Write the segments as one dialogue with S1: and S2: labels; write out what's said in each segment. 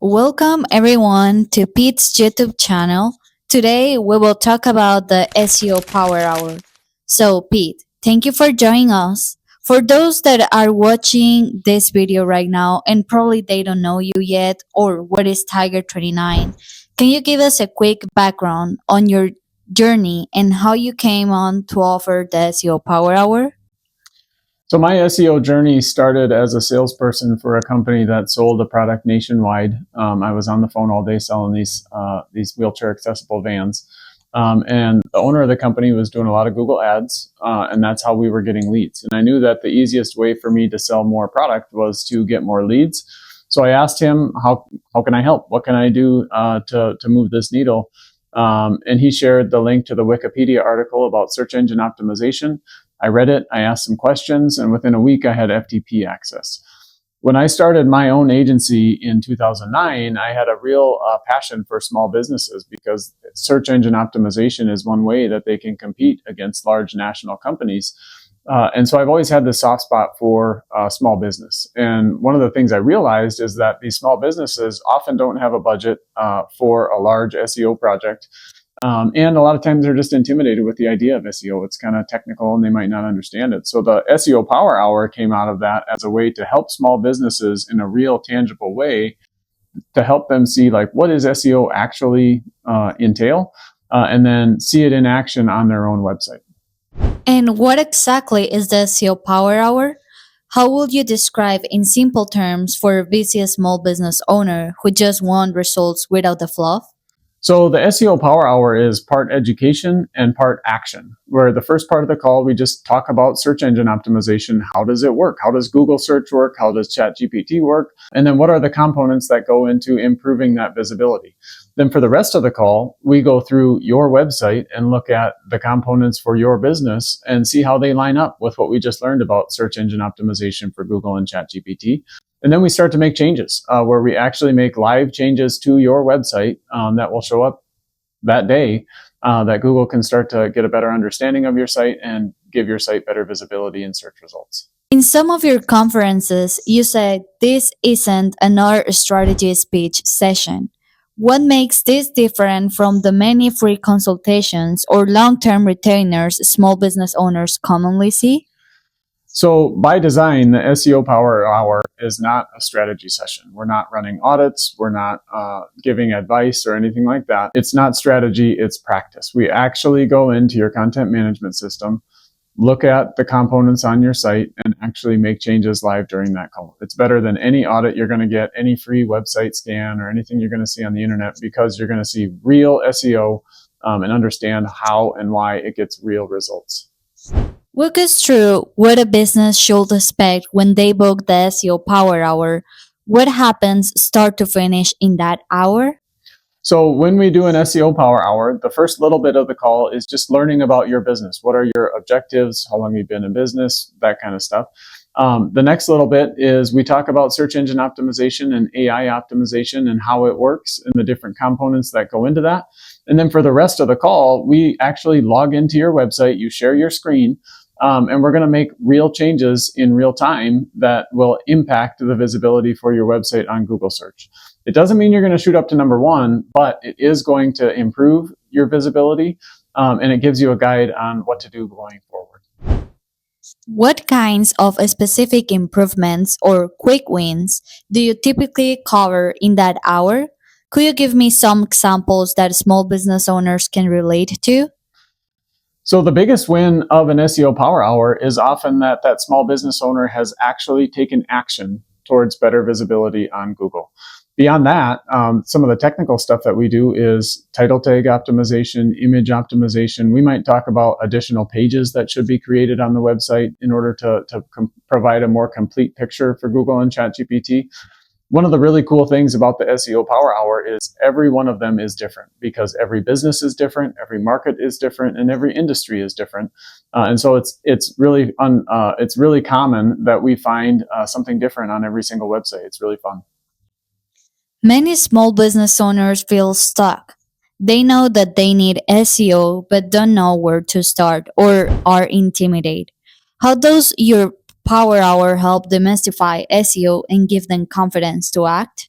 S1: Welcome everyone to Pete's YouTube channel. Today we will talk about the SEO Power Hour. So Pete, thank you for joining us. For those that are watching this video right now and probably they don't know you yet or what is Tiger 29, can you give us a quick background on your journey and how you came on to offer the SEO Power Hour?
S2: So my SEO journey started as a salesperson for a company that sold a product nationwide. I was on the phone all day selling these wheelchair accessible vans. And the owner of the company was doing a lot of Google ads, and that's how we were getting leads. And I knew that the easiest way for me to sell more product was to get more leads. So I asked him, how can I help? What can I do to move this needle? And he shared the link to the Wikipedia article about search engine optimization. I read it, I asked some questions, and within a week I had FTP access. When I started my own agency in 2009, I had a real passion for small businesses because search engine optimization is one way that they can compete against large national companies. And so I've always had this soft spot for small business. And one of the things I realized is that these small businesses often don't have a budget for a large SEO project. And a lot of times they're just intimidated with the idea of SEO. It's kind of technical and they might not understand it. So the SEO Power Hour came out of that as a way to help small businesses in a real tangible way to help them see like what does SEO actually entail and then see it in action on their own website.
S1: And what exactly is the SEO Power Hour? How would you describe in simple terms for a busy small business owner who just want results without the fluff?
S2: So the SEO Power Hour is part education and part action, where the first part of the call, we just talk about search engine optimization. How does it work? How does Google search work? How does ChatGPT work? And then what are the components that go into improving that visibility? Then for the rest of the call, we go through your website and look at the components for your business and see how they line up with what we just learned about search engine optimization for Google and ChatGPT. And then we start to make changes where we actually make live changes to your website that will show up that day that Google can start to get a better understanding of your site and give your site better visibility in search results.
S1: In some of your conferences, you said this isn't another strategy speech session. What makes this different from the many free consultations or long term retainers small business owners commonly see?
S2: So by design, the SEO Power Hour is not a strategy session. We're not running audits. We're not giving advice or anything like that. It's not strategy, it's practice. We actually go into your content management system, look at the components on your site, and actually make changes live during that call. It's better than any audit you're going to get, any free website scan, or anything you're going to see on the internet, because you're going to see real SEO and understand how and why it gets real results.
S1: Walk us through what a business should expect when they book the SEO Power Hour. What happens start to finish in that hour?
S2: So when we do an SEO Power Hour, the first little bit of the call is just learning about your business. What are your objectives? How long you've been in business? That kind of stuff. The next little bit is we talk about search engine optimization and AI optimization and how it works and the different components that go into that. And then for the rest of the call, we actually log into your website, you share your screen, and we're going to make real changes in real time that will impact the visibility for your website on Google search. It doesn't mean you're going to shoot up to number one, but it is going to improve your visibility, and it gives you a guide on what to do going forward.
S1: What kinds of specific improvements or quick wins do you typically cover in that hour? Could you give me some examples that small business owners can relate to?
S2: So the biggest win of an SEO Power Hour is often that small business owner has actually taken action towards better visibility on Google. Beyond that, some of the technical stuff that we do is title tag optimization, image optimization. We might talk about additional pages that should be created on the website in order to provide a more complete picture for Google and ChatGPT. One of the really cool things about the SEO Power Hour is every one of them is different because every business is different, every market is different, and every industry is different. And so it's really common that we find something different on every single website. It's really fun.
S1: Many small business owners feel stuck. They know that they need SEO but don't know where to start or are intimidated. How does your Power Hour help demystify SEO and give them confidence to act?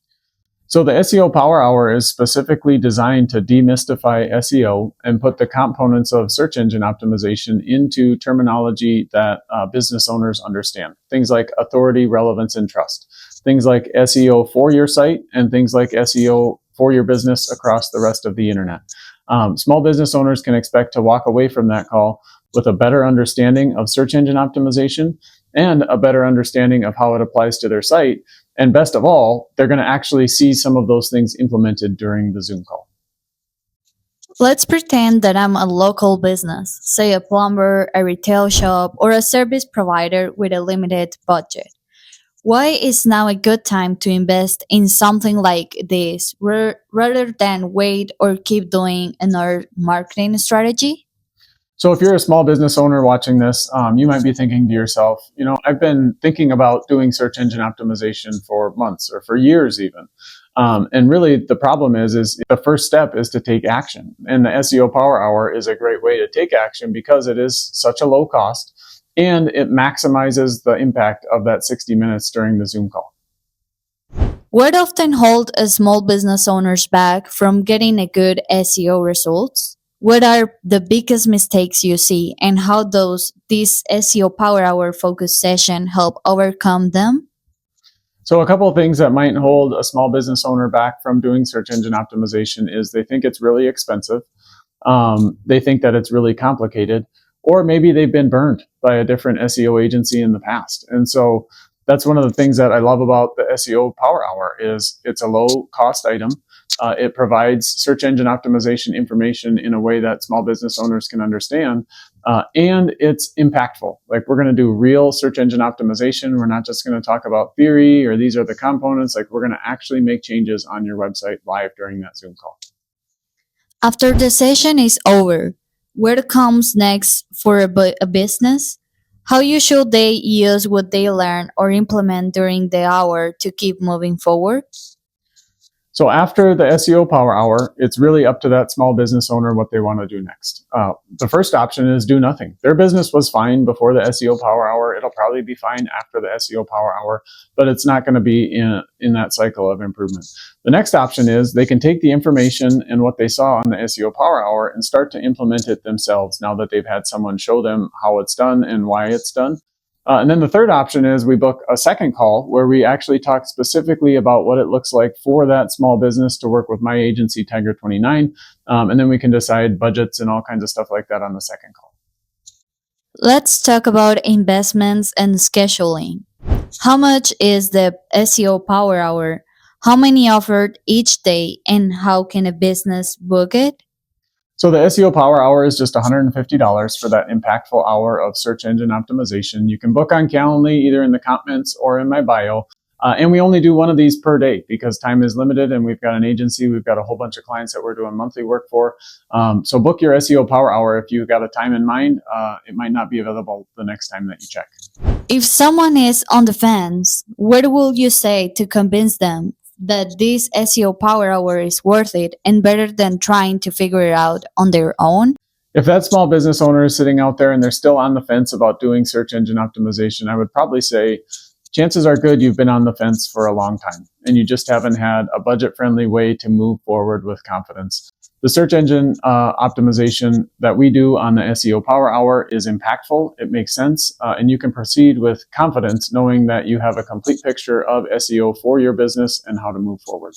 S2: So the SEO Power Hour is specifically designed to demystify SEO and put the components of search engine optimization into terminology that business owners understand. Things like authority, relevance, and trust. Things like SEO for your site and things like SEO for your business across the rest of the internet. Small business owners can expect to walk away from that call with a better understanding of search engine optimization and a better understanding of how it applies to their site. And best of all, they're going to actually see some of those things implemented during the Zoom call.
S1: Let's pretend that I'm a local business, say a plumber, a retail shop, or a service provider with a limited budget. Why is now a good time to invest in something like this rather than wait or keep doing another marketing strategy?
S2: So if you're a small business owner watching this, you might be thinking to yourself, I've been thinking about doing search engine optimization for months or for years even. And really the problem is the first step is to take action. And the SEO Power Hour is a great way to take action because it is such a low cost and it maximizes the impact of that 60 minutes during the Zoom call.
S1: What often hold a small business owners back from getting a good SEO results? What are the biggest mistakes you see and how does this SEO Power Hour focus session help overcome them?
S2: So a couple of things that might hold a small business owner back from doing search engine optimization is they think it's really expensive. They think that it's really complicated, or maybe they've been burned by a different SEO agency in the past. And so that's one of the things that I love about the SEO Power Hour is it's a low cost item. It provides search engine optimization information in a way that small business owners can understand. And it's impactful. Like we're going to do real search engine optimization. We're not just going to talk about theory or these are the components. Like we're going to actually make changes on your website live during that Zoom call.
S1: After the session is over, what comes next for a business? How you should they use what they learn or implement during the hour to keep moving forward?
S2: So after the SEO Power Hour, it's really up to that small business owner what they want to do next. The first option is do nothing. Their business was fine before the SEO Power Hour. It'll probably be fine after the SEO Power Hour, but it's not going to be in that cycle of improvement. The next option is they can take the information and what they saw on the SEO Power Hour and start to implement it themselves now that they've had someone show them how it's done and why it's done. And then the third option is we book a second call where we actually talk specifically about what it looks like for that small business to work with my agency, Tiger 29. And then we can decide budgets and all kinds of stuff like that on the second call.
S1: Let's talk about investments and scheduling. How much is the SEO Power Hour? How many offered each day? And how can a business book it?
S2: So the SEO Power Hour is just $150 for that impactful hour of search engine optimization. You can book on Calendly either in the comments or in my bio. And we only do one of these per day because time is limited and we've got an agency. We've got a whole bunch of clients that we're doing monthly work for. So book your SEO Power Hour if you've got a time in mind. It might not be available the next time that you check.
S1: If someone is on the fence, what will you say to convince them that this SEO Power Hour is worth it and better than trying to figure it out on their own?
S2: If that small business owner is sitting out there and they're still on the fence about doing search engine optimization, I would probably say chances are good you've been on the fence for a long time and you just haven't had a budget friendly way to move forward with confidence. The search engine optimization that we do on the SEO Power Hour is impactful. It makes sense. And you can proceed with confidence knowing that you have a complete picture of SEO for your business and how to move forward.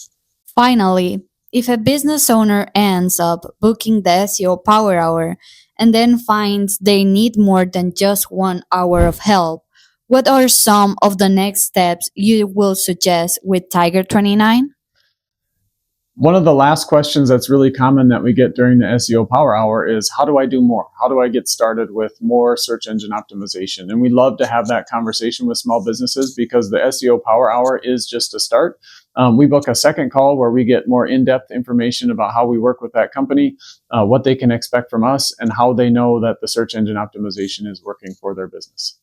S1: Finally, if a business owner ends up booking the SEO Power Hour and then finds they need more than just 1 hour of help, what are some of the next steps you will suggest with Tiger 29?
S2: One of the last questions that's really common that we get during the SEO Power Hour is how do I do more? How do I get started with more search engine optimization? And we love to have that conversation with small businesses because the SEO Power Hour is just a start. We book a second call where we get more in-depth information about how we work with that company, what they can expect from us, and how they know that the search engine optimization is working for their business.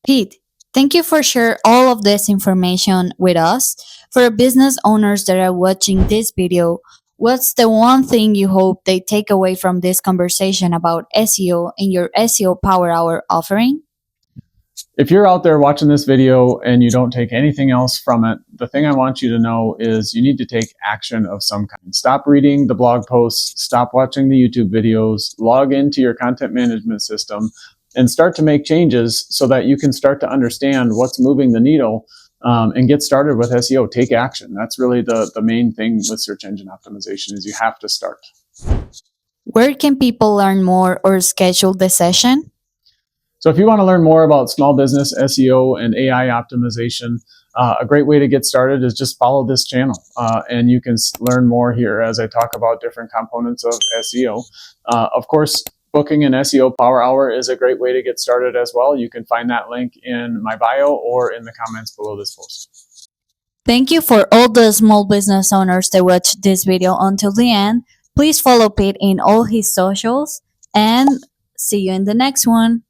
S1: Pete, thank you for sharing all of this information with us. For business owners that are watching this video, what's the one thing you hope they take away from this conversation about SEO in your SEO Power Hour offering?
S2: If you're out there watching this video and you don't take anything else from it, the thing I want you to know is you need to take action of some kind. Stop reading the blog posts, stop watching the YouTube videos, log into your content management system, and start to make changes so that you can start to understand what's moving the needle, and get started with SEO. Take action. That's really the main thing with search engine optimization is you have to start.
S1: Where can people learn more or schedule the session?
S2: So if you want to learn more about small business SEO and AI optimization, a great way to get started is just follow this channel, and you can learn more here as I talk about different components of SEO. Of course, booking an SEO Power Hour is a great way to get started as well. You can find that link in my bio or in the comments below this post.
S1: Thank you for all the small business owners that watched this video until the end. Please follow Pete in all his socials and see you in the next one.